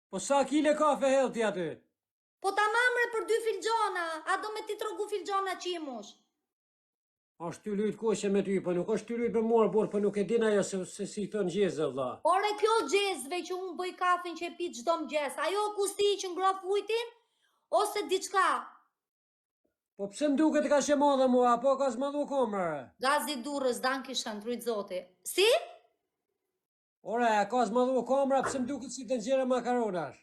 Po sa kile kafe hedh aty? Po ta mamre për 2 filxhona, a do me ti trogu filxhona qimush? Është ty lujt koqe me ty, po nuk është ty lujt me morë burë, po nuk e din ajo se si thon gjezë valla. Ore kjo gjezve që unë bëj kafin që e pi çdo mëngjes, ajo kusti që ngroh ujtin ose diçka? Po pse më duket ka që madhe mua, apo ka zmadhu komrë? Gazi durrës dan kishën trujt zoti. Si? Ore, ka zmadhu komra, pse më duket si të nxjerë makaronash?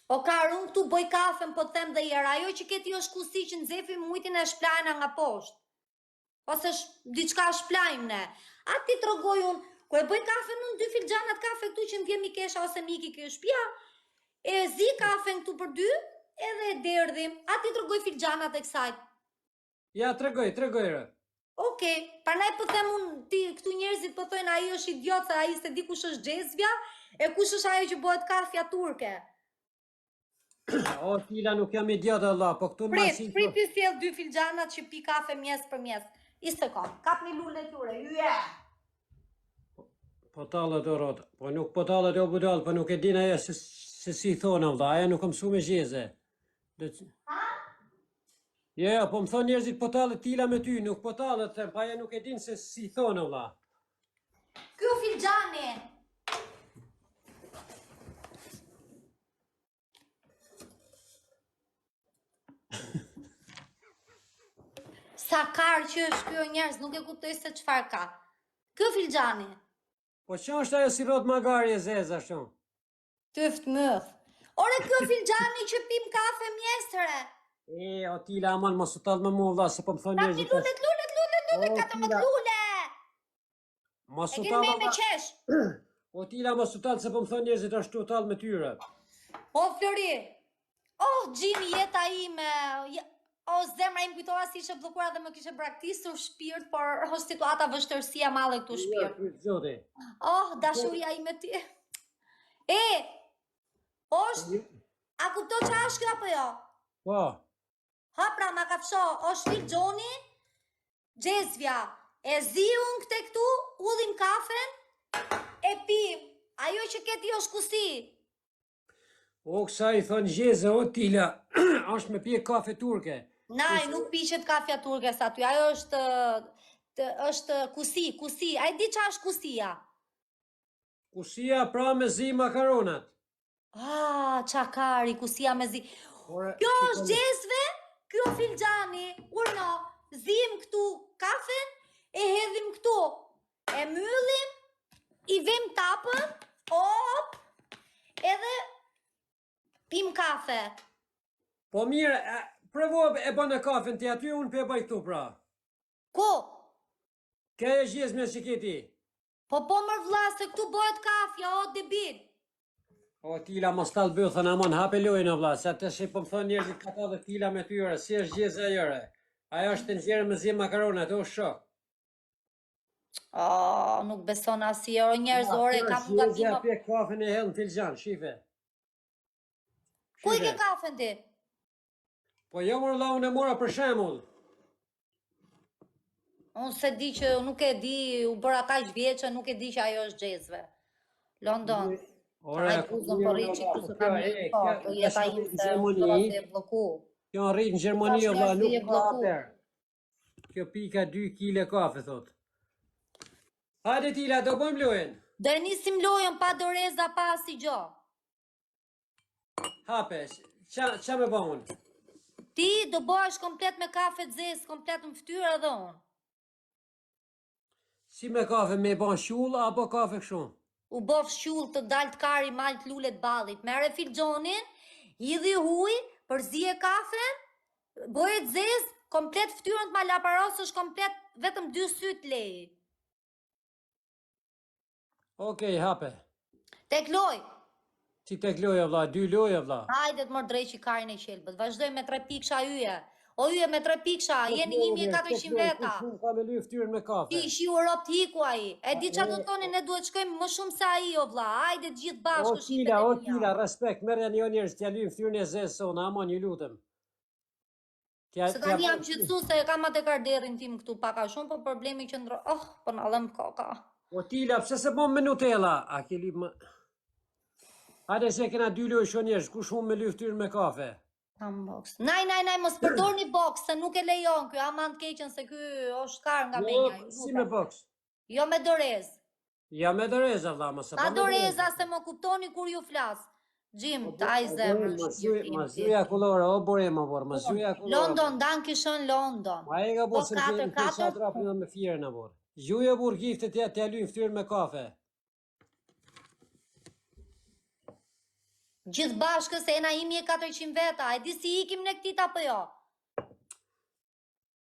O kar, unë këtu bëj kafen, po them dhe jera, ajo që keti është kusti që nxefi mujtin e shplajna nga poshtë. Ose diçka shplajmë ne. A ti trogoj unë, ku e bëj kafen unë 2 filxhanat kafe këtu që ndjemi kesha ose miki kjo shtëpia, e zi kafen këtu për 2, edhe e derdhim. A ti trogoj filxhanat e kësaj? Ja, tregoj rë. Okej, parnaj po them unë, ti këtu njerëzit po thojnë ai është idiot, se ai se di kush është xhezvja, e kush është ajo që bëhet kafja turke. O, tila nuk jam idiot Allah, po këtu në masin... Prit ti sjell 2 filxhanat që pi kafe mjes për mjes. Iste kom, kap një lule tyre, yje! Po talët o rota, po nuk po talët o budal, po nuk e din ajo se si thonë valla, ajo nuk mësu me gjeze. Ha? Jo, po më thonë njerëzit po talët tila me ty, nuk po talët, them, pa ajo nuk e din se si thonë valla. Ky filxhani. Sa karë që është kjo njerëz, nuk e kuptoj se çfarë ka. Ky filxhani. Po që është ajo si rot magari e zeza shumë? Tyft mëth. Ore ky filxhani që pim kafe mjestre. E, o tila aman mos u tallë me mua valla, se po më thonë Kap një njerëzit... lulet, 14 lule. Mos E u keni tallë me qesh. O tila mos u tallë se po më thonë njerëzit ashtu u tallë me tyre. O Flori. Oh, Gjimi, jeta ime. O, zemra im kujtoha si ishe bllokuar dhe më kishe braktisur shpirt, por është situata vështërsia madhe këtu shpirt. Zoti. Oh, dashuria ime ti. E, është, a kupto qa është kjo apo jo? Po. Ha pra, ma ka fsho, është filxhoni, xhezvja, e zi unë këte këtu, udhim kafen, e pim, ajo që keti është kusi. O, kësa i thonë gjeze, o tila, është me pje kafe turke. Naj, nuk pishet kafja turke sa ty, ajo është kusi, a i di qa është kusia? Kusia pra me zi makaronat. Ah, qakari, kusia me zi. Kjo është gjezve, kjo filxhani, urno, zim këtu kafen, e hedhim këtu, e myllim, i vim tapën, op, edhe pim kafe. Po mirë, provo e bënë kafen ti aty, unë pe e bëj këtu pra. Ko? Kja e gjezme që keti. Po mër vlla, se këtu bëhet kafja, o debil. O tila mos talë bëthën, amon hape lojnë o vla, se atë që po më thonë njerëzit ka ta dhe tila me tyre, si është gjeze ajore. Ajo është të nxjerë me zi makaronat, o shok. Oh, nuk beson asi, o njerëzore, kam nga Gjezja pe kafen e hellë në filxhan, shife. Ku i ke kafen ti? Po jo mërë la, unë e mora për shemull. Unë se di që nuk e di, u bëra kaq vjeqe, nuk e di që ajo është gjezve. London. Ai kuzën po rrit që këtu kam një po, jeta im se unë do të bloku. Kjo rrit në Gjermani, valla, nuk ka aper. Kjo pika 2 kile kafe, thot. Hajde tila, do bëjmë lojen. Do e nisim lojen pa doreza, pa si gjo. Hape, qa me bëjmë unë? Ti do bëhesh komplet me kafe zez, komplet në fytyrë edhe unë. Si me kafe, me ban shull, apo kafe këshumë? U bof shull të dalt kari malt lulet ballit. Mere filxhonin, hidhi huj, përzije kafen, bëhet zez, komplet fytyrën të ma laparosësh, komplet vetëm 2 syt lej. Okej, hape. Tek loj. Si tek loja vla, 2 loja vla. Hajde të mërë drejqi karin e qelbët, vazhdoj me 3 piksha yje. O yje me 3 piksha, jeni 1400 veta. Kush ka me lyf ftyrën me kafe? Ti ishi Europë t'iku aji. E di qa do toni, ne duhet shkojmë më shumë se aji o vla. Hajde gjithë bashkë shqipet e O tila, respekt, merja një njerës, t'ja lyf ftyrën e zesë sona, ama një lutëm. Se tani jam qëtësu se e kam atë karderin tim këtu paka shumë, po problemi që ndro... Oh, po në dhem koka. O tila, pse se bom me Nutella? A ke lyp më... Hajde se kena 2 lojë shonjesh, kush humbë me lyftyrën me kafe? Kam boks. Naj, mos përdorni boks, se nuk e lejon ky, aman të keqen se ky është kar nga menja. Si me boks? Jo me dorez. Ja me doreza, vlla, mos e Ka doreza se më kuptoni kur ju flas. Gjim, taj zemrën. Ma zyja kullore, o bore ma bor, ma zyja kullore. London, Dankishon, London. Ma e ka bo se në kesa atrapin me fjerën e bor. Gjuja bur giftet t'ja lynë ftyrën me kafe. Gjithë bashkë se ena imi e 400 veta, e di si ikim në këtit apo jo?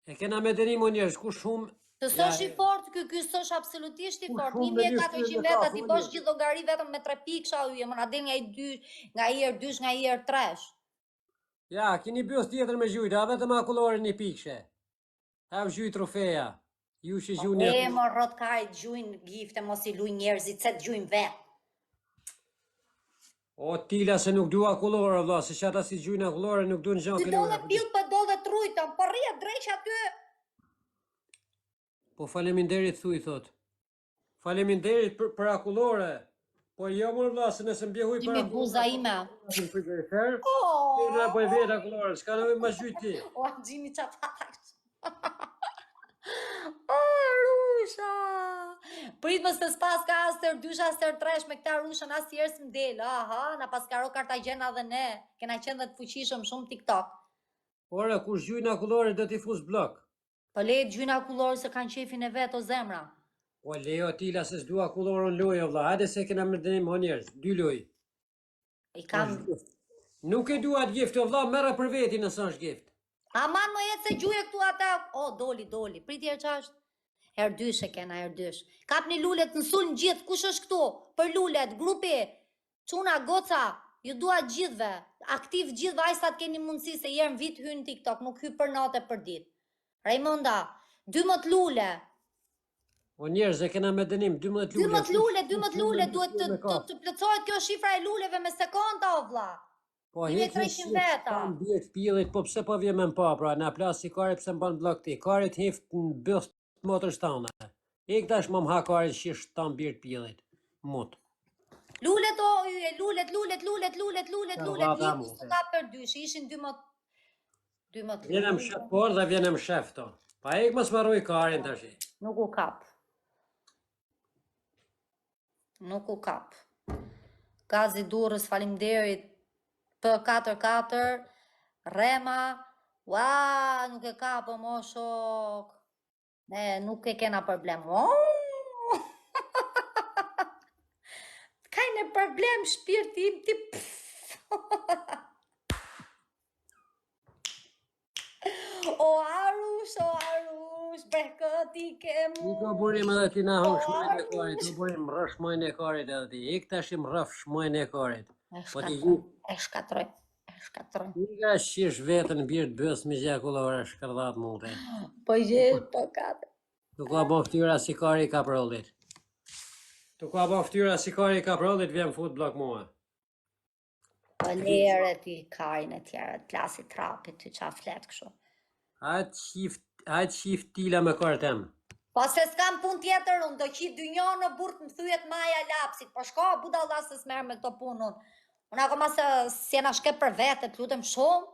E kena me dënim o njerës, kush humë... Të sosh i fort, ky sosh absolutisht i fort. 1400 veta, ti bosh gjithë llogari vetëm me 3 piksha yje, më na del nga i herë 2, nga i herë 3. Ja, kini bjos tjetër me gjujt, a vetëm akullore një pikshe. Ha gjujt trofeja. Ju që gjujnë... E, më rrot karit gjujnë gifte, mos i luj njerëzit, se të gjujnë vetë. O, tila se nuk dua akullore, vla, se qata si gjujnë akullore nuk du në gjanë këllore. Si dole pjut për dole trujtën, për rria drejsh aty. Po faleminderit thuj, thot. Faleminderit për akullore. Po jo mërë vla, se nëse mbjehuj për akullore. Dimi buza ime. Ti në bëj vetë akullore, s'ka në me ma gjyti. O, gjimi qapatak. O, Rusha. Prit më se s'pas ka aster 2, aster 3 me këta Rushën as tjerë s'mdel. Aha, na pas karo Kartagena dhe ne. Kena qenë dhe të fuqishëm shumë TikTok. Ore, kush gjujnë akullore dhe t'i fus blok. Po lejt gjujnë akullore se kanë qefin e vetë o zemra. Po lejo tila se s'dua akullore në lojë, vla. Hajde se kena më dënim o njerës, 2 lojë. I kam... Nuk e dua të gift, o vla, mera për veti nësë është gift. Aman më jetë se gjuje këtu ata... O, doli. Priti herë qasht. Herë 2 e kena, herë 2. Kap një lullet në sulën gjithë, kush është këtu? Për lullet, grupi, quna, goca, ju dua gjithve. Aktiv gjithë vajsat keni mundësi se jerë në vit hynë TikTok, nuk hy për natë e për ditë. Raimonda, 12 lule. O njerëz e kena me dënim, 12 lule. 12 lule, duhet të plëcohet kjo shifra e luleve me sekonda, o vla. Po hekë në bjet pillit, po pse po vje me mpa, pra, na plasi kare pse mban blok ti. Kare t'hift në bëst motër shtana. Ik dash më mha kare shish tan bjet pillit. Mot. Lullet, o, lullet. Një ka për 2, ishin 12. Vjenem shef por dhe vjenem shef to. Pa ik mos marroj karin tash. Nuk u kap. Gazi Durrës, faleminderit. P44, Rema. Ua, nuk e kap o mo shok. Ne, nuk e kena problem. Kajnë problem shpirti im ti. O Arush, bekëti ke mu. Iko burim edhe ti na hon shmajnë e karit, u burim rrësh shmajnë e karit edhe ti. Ik tashim rrëf shmajnë e karit. E shkatroj. Ika shish vetën bjerë bës me gjakullore shkërdat mute. Po gjesh, po kate. Tu ka bo ftyra si kari i kaprollit. Vjem fut blok mua. Po lere ti karin e tjera, të klasi trapit, ty qa flet këshu. Hajtë qift tila me kërë tem. Po se s'kam pun tjetër unë, do qit dynjohë në burt më thyet maja lapsit, po shko, buda Allah se s'merë me këto punë unë. Unë akoma se s'jena shke për vete, të lutem shumë.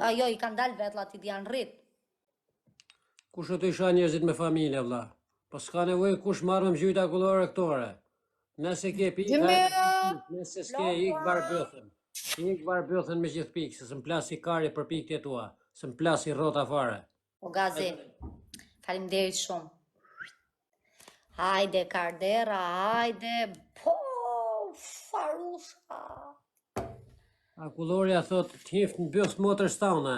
Ajo, i kanë dalë vetla ti d'janë rrit. Kush të isha njerëzit me familje, vla? Po s'ka nevoj kush marrë më gjyta kullore këtore. Nëse ke pikë, nëse s'ke ik barbëthën. Ik barbëthën me gjithë pikë, se s'm plasi kari për pikë të tua, s'm plasi rota fare. O Gazi, faleminderit shumë. Hajde Kardera, hajde, po, Farusha. A kullorja thot, t'hift në bëst motër stana.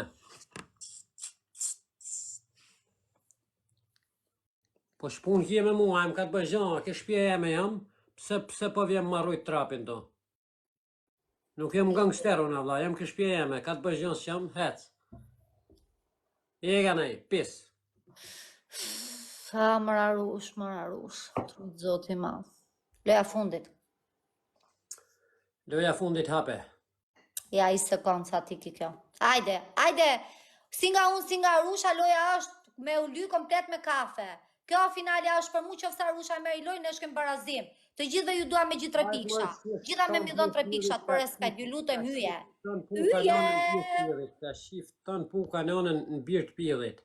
Po shpun kje me mua, më ka të bëjgjan, ke shpje e me jam, pse po vjem marrujt trapin do. Nuk jem gangster unë, vla, jem ke shpje e me, ka të bëjgjan s'jam, hec. Ega nej, pis. Sa mërarush, trut zoti ma. Loja fundit hape. Ja, i sekund sa ti ki kjo. Ajde, si nga unë, si nga Rusha, loja është me u ly komplet me kafe. Kjo finale është për mu që fësa Rusha me i loj, ne shkem barazim. Të gjithëve ju dua me gjithë 3 piksha. Gjitha me mi dhon 3 pikshat për respekt, ju lutem hyje. Hyje! Ta shift ton pu kanonën në birë të pillit.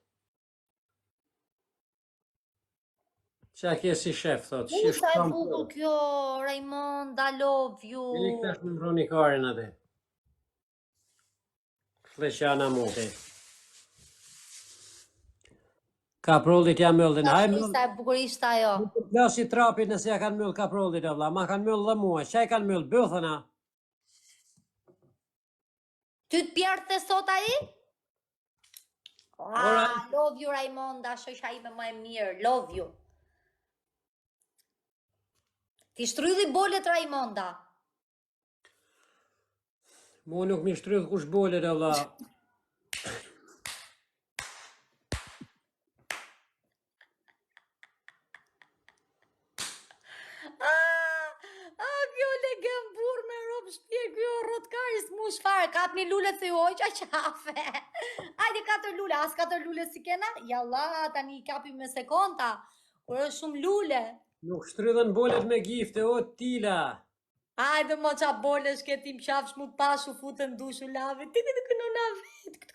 Qa ke si shef, thot, shift Sa e ton bukur kjo, Raymond, I love you. Bili këtash në mbroni karin atë. Fleqana muti. Kaprollit ja mëllin. Haj mëll. Sa e bukur ishte ajo. Nuk të plasi trapit nëse ja kanë mëll kaprollit, valla. Ma kanë mëll dhe mua. Qaj kanë mëll? Bëthëna. Ty të pjertë sot ai? Love you, Raimonda, shoqja ime më e mirë. Love you. Ti shtrydhi bolet, Raimonda. Mu nuk mi shtrydh kush bolet, valla. Kjo legën burr me rob shpje, kjo rotkari s'mush fare, kap një lule të hoqa qafe. Hajde 4 lule, as 4 lule si kena? Jalla, tani i kapi me sekonda, kur është shumë lule. Nuk shtrydhen bolet me gifte, o tila. Hajde mo qa bolesh ketim qafsh mu pashu futën dushu lave, ti të këno na vetë.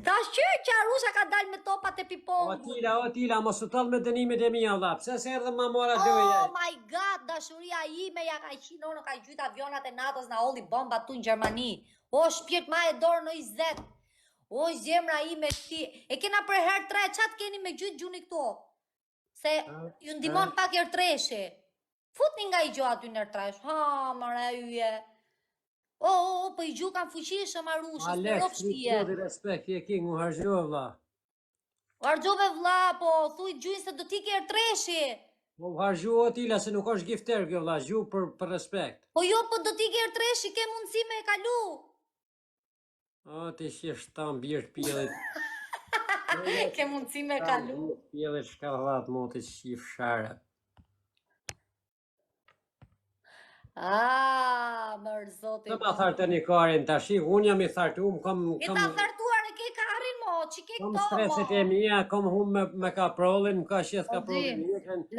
Ta shqyr që Arusha ka dalë me topat e pipongu. O tila, mos u tall me dënimet e mia, valla. Pse se erdhe ma mora doja? Oh my god, dashuria ime ja ka qinë, ono ka gjyt avionat e natës na olli bomba tu në Gjermani. O shpirt ma e dorë në 20. O zemra ime ti. E kena për herë 3, qatë keni me gjyt gjuni këto? Se ju ndimon pak herë treshi. Futni nga i gjo aty nër tresh. Ha, mëra yje. Po i gju kanë fuqishëm Arushës, për rop shtije. Alek, respekt, je king, u hargjo, vlla. Hargjove vlla, po thuj gjujnë se do t'i kjerë treshi. Po u hargjo o tila, se nuk është gifter kjo, vlla, zgju për respekt. Po jo, po do t'i kjerë treshi, ke mundësi me e kalu. O, ti shqesh ta mbirë pillit. Ke mundësi me kalu. Pillit shkallat, mo të shqif share. Mërzotin. Të ma thartë të një karin të shi, unë jam i thartë, kam... E ta thartuar e ke karin mo, që ke këto mo. Kam streset e mija, kam hum me kaprolin, më ka shqeth kaprolin.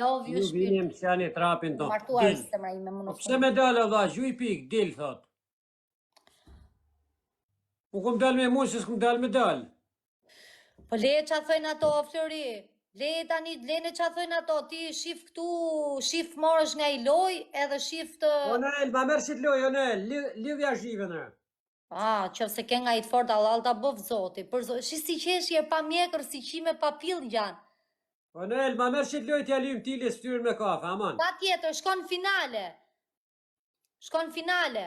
Love you, shpirt. Ju vinim që janë i trapin të. Martuar së më ime më në Pse me dalë, valla, gjuj pik, dil, thot. U kom dalë me mund, se s'kom dalë me dalë. Po le qa thojnë ato, Flori. Le tani, lene qa thojnë ato, ti shif këtu, shif morësh nga i loj, edhe shif të... O Noel, ma merë qit loj, o Noel, livja zhive në. Që se ke nga i të fort alta bëv zoti, për zoti, si qeshje pa mjekër, si qime pa pil gjanë. O Noel, ma merë qit loj t'ja lim tili s'ftyrën me kafe, aman. Pa tjetër, shkon finale,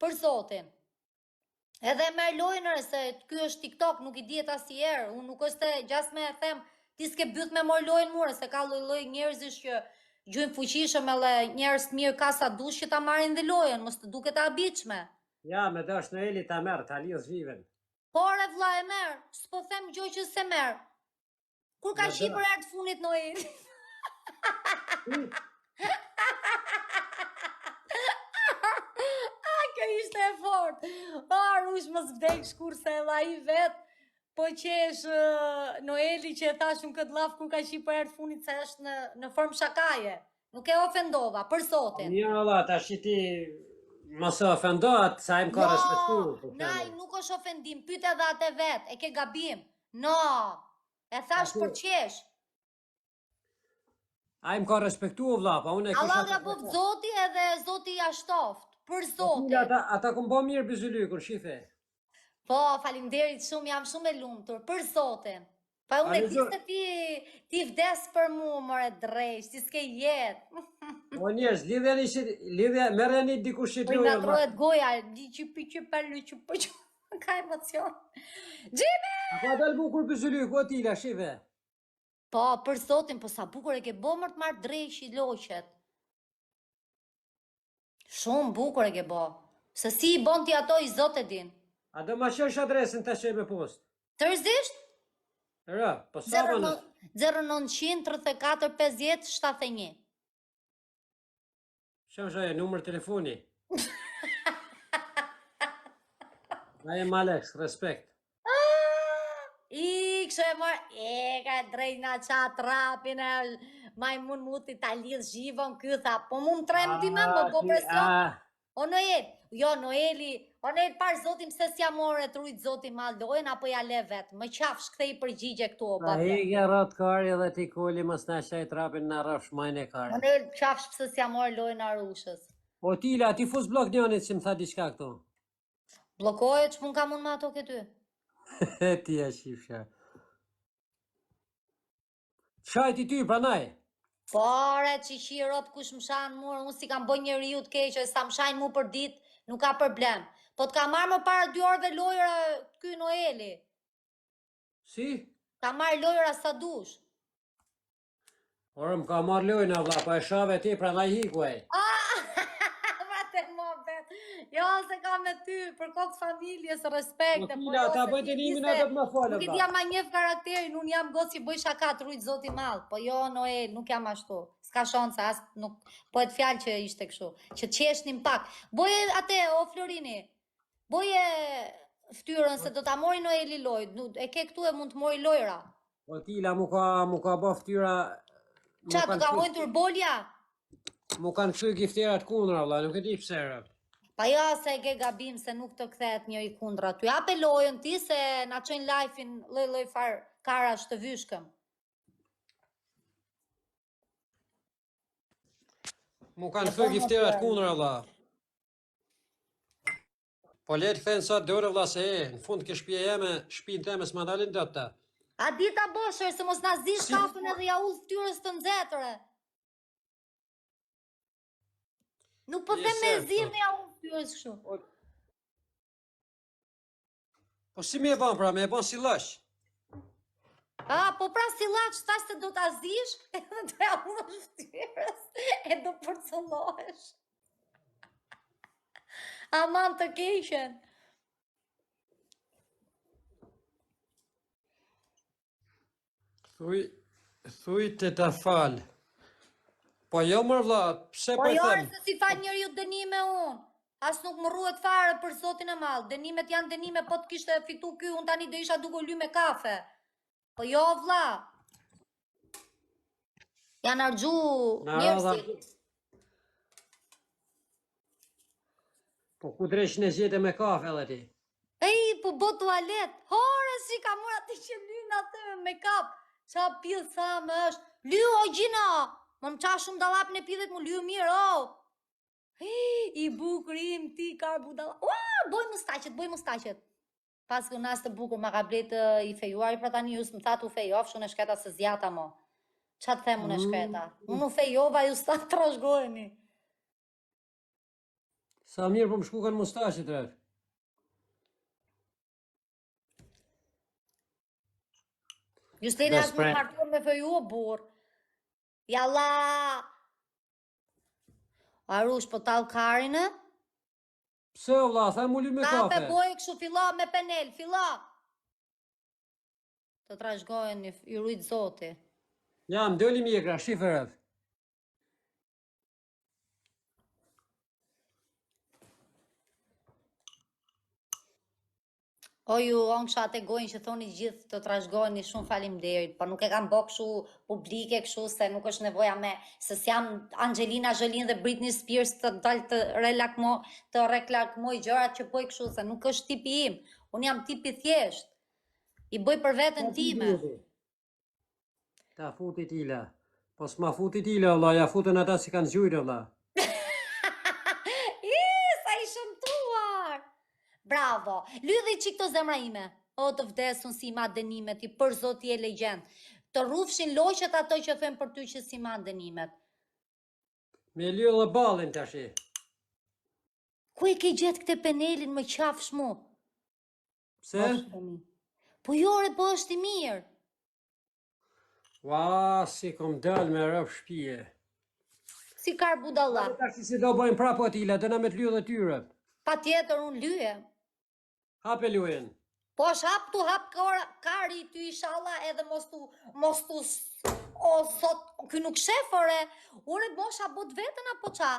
për zotin. Edhe merë lojnër, se kjo është TikTok, nuk i djetë asjerë, unë nuk është gjas me e them, ti s'ke byth me mor lojnë mure, se ka loj njerëzish që gjujnë fuqishëm edhe njerës mirë ka sa dush që ta marrin dhe lojën, mos të duket a biqme. Ja, me dash në Eli ta merë, ta lidhë zhiven. Por e vla e merë, s'po them gjoj që se merë. Kur ka shi për ertë funit në Eli? Kjo ishte e fort. Arush mos vdek shkur se edhe ai vetë, po qesh Noeli që e thash unë këtë laf kur ka qi për ertë funit se është në formë shakaje. Nuk e ofendova, për sotin. Një Allah, ta shiti mos e ofendohat, sa im ka respektu. Naj, nuk është ofendim, pyte edhe atë vetë, e ke gabim. No, e thash për qesh. A im ka respektu, vla, pa unë e kisha... Allah nga bëvë zoti edhe zoti jashtoft. Për zotin. Ata këm bo mirë bizulykun, shife. Po, falimderit shumë, jam shumë e lumëtur, për zotin. Pa unë e kiste ti vdes për mu, more drejsh, ti s'ke jetë. O njerës, lidhja, mere një diku shqipluja. Po i natrohet goja, di që përlu që përqë, ka emocion. Gjime! A ka dalë bukur bizulyku, o tila, shife. Po, për zotin, po sa bukur e ke bo mërë të marrë drejsh i loqet. Shumë bukur e ke bo. Se si i bon ti ato i zot e din. A do ma qesh adresin të qej me post? Tërzisht? Rë, po sa më 0934-50-71. Shë numër telefoni. A e Alex, respekt. I kështë e mërë, ka drejt nga qatë rapin e majmun muti ta lidh zhivon, ky tha, po mu më trem ti me më, po presion. O Noel, jo Noeli, o Noel parë zotim se s'ja more të rujtë zotim ma lojën, apo ja le vetë, më qafsh këthej përgjigje këtu o Pa baba. higja rot kari dhe ti koli mos na shaj trapin na rrafsh majnë e O kari. Noel, qafsh pëse s'ja more lojën Arushës. O Tila, ti fus blok njonit që më tha diçka këtu. Blokoje që mund ka mund me ato këty. Ti e shifsha. Shajti ty, pranaj. Pare që qirot kush më shanë murë, unë si kam bëj njeri ju të keqë, sa më shajnë mu për dit, nuk ka problem. Po të ka marrë më para 2 orëve lojra ky Noeli. Si? Ka marrë lojra sa dush. Orë më ka marrë lojnë, vlla, po e shave ti, pranaj hikuaj. Vate mo bet. Jo, se ka me ty, për kokës familjes, respekte. Po Tila, ta bëj dënimin e do të më folë, Nuk i vlla. t'jam ma njef karakterin, unë jam gocë që bëj shaka të rujtë zoti malë. Po jo, Noel, nuk jam ashtu. S'ka shansa, as nuk, po e të fjalë që ishte kështu. Që qeshnim pak. Boje ate, o Florini, boje ftyrën se do ta mori Noeli lojt. E ke këtu e mund të mori lojra. Po Tila, mu ka bo ftyra... Qa, të ka mojnë turbolja? Mu kanë kështu gifterat kundra, vlla, nuk e di pse rë. Pa ja se e ke gabim se nuk të kthehet njëri kundra ty. Ape lojën ti se na çojnë live-in lloj far karash të vyshkëm. Mu kanë kështu gifterat kundra, vlla. Po le të kthejnë sot dorë, vlla, se në fund ke shtëpia jeme, shtëpinë teme s'ma dalin dot ta. A dita boshër se mos na zish kafën edhe ja ull ftyrës të nxehtëre. Nuk po them me zirë ja ull ftyrës kështu. Po si me e ban pra, me e ban si lash? Po pra si laç tash se do ta zish, edhe do ja ull ftyrës, e do përcëllohesh. Aman të keqen. Thuj të ta fal. Po jo mër vlla, pse Po po jo, them? se si fal njeriu dënime unë. As nuk më rruhet fare për zotin e madh. Dënimet janë dënime, po të kishte fitu ky, unë tani do isha duke u ly me kafe. Po jo vlla. Janë argju njerëzit. Po ku dreshin e zjete me kafe edhe ti? Ej, po bo tualet. Hore, si ka mora ti që lyn atë me kap. Qa pidh sa më është. Ly o gjina. Më qa shumë dalap në pidhet mu lyu mirë, o. I bukur im ti ka budalla. Boj mustaqet. Pas kë nas të bukur ma ka blet i fejuar, pra tani ju s'më thatu fejof, shun e shketa se zjata mo. Qa të them unë e shketa? Unë u fejova, ju s'ta të trashgojni. Sa mirë po më shku kanë mustaqet rrë. Ju s'leni as më martuar me feju o burr. Jalla. Arush, po tall karin e? Pse vlla, tha mu ly me kafe. Kafe bojë kështu, filla me penel, filla. Të trashgohen i rujt zoti. Jam, dëli mjekra, shife rrë. O ju ongsha atë gojnë që thoni gjithë të trashgojni shumë faleminderit, po nuk e kam bë kështu publike kështu se nuk është nevoja me, se s'jam Angelina Jolie dhe Britney Spears të dalë të reklamoj gjërat që bëj kështu, se nuk është tipi im. Unë jam tipi thjesht. I bëj për veten time. Ta futi Tila. Po s'ma futi Tila, valla, ja futën ata si kanë zgjujrë, valla. Sa i shëmtuar. Bravo, lydhi qik të zemra ime. O të vdesun si ma dënimet, i për zoti e legjend. Të rrufshin loqet ato që them për ty që si ma dënimet. Me lyo dhe balin tashi. Ku e ke gjetë këte penelin më qafsh mu? Pse? Po jore, po është i mirë. Ua, si kom dal me rëf shpije. Si kar budalla. Tashi si do bojnë prapo Tila, dëna me të lyo dhe tyre. Pa tjetër unë lyje. Hape lujen. Po është hap tu hap kari ty inshallah edhe mos tu o sot ky nuk shef ore. Ore bosha bot vetën apo qa?